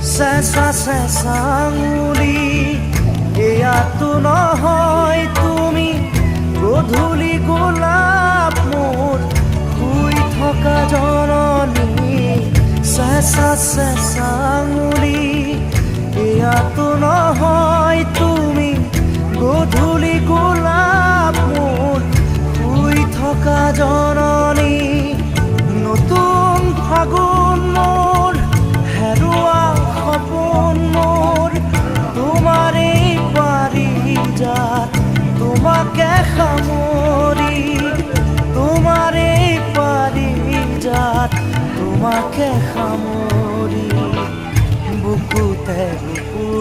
চেঁচা চেঁচা আঙুলি এয়াতো নহয় তুমি গধূলি গোলাপ মোৰ শুই থকা জননী চেঁচা চেঁচা আঙুলি এয়াতো নহয় তুমি গধূলি গোলাপ মোৰ শুই থকা জননী নতুন ফাগুন মোৰ হেৰুৱা সপোন মোৰ তোমাৰে পাৰিজাত তোমাকে সামৰি তোমাৰে পাৰিজাত তোমাকে সামৰি বুকুতে বুকু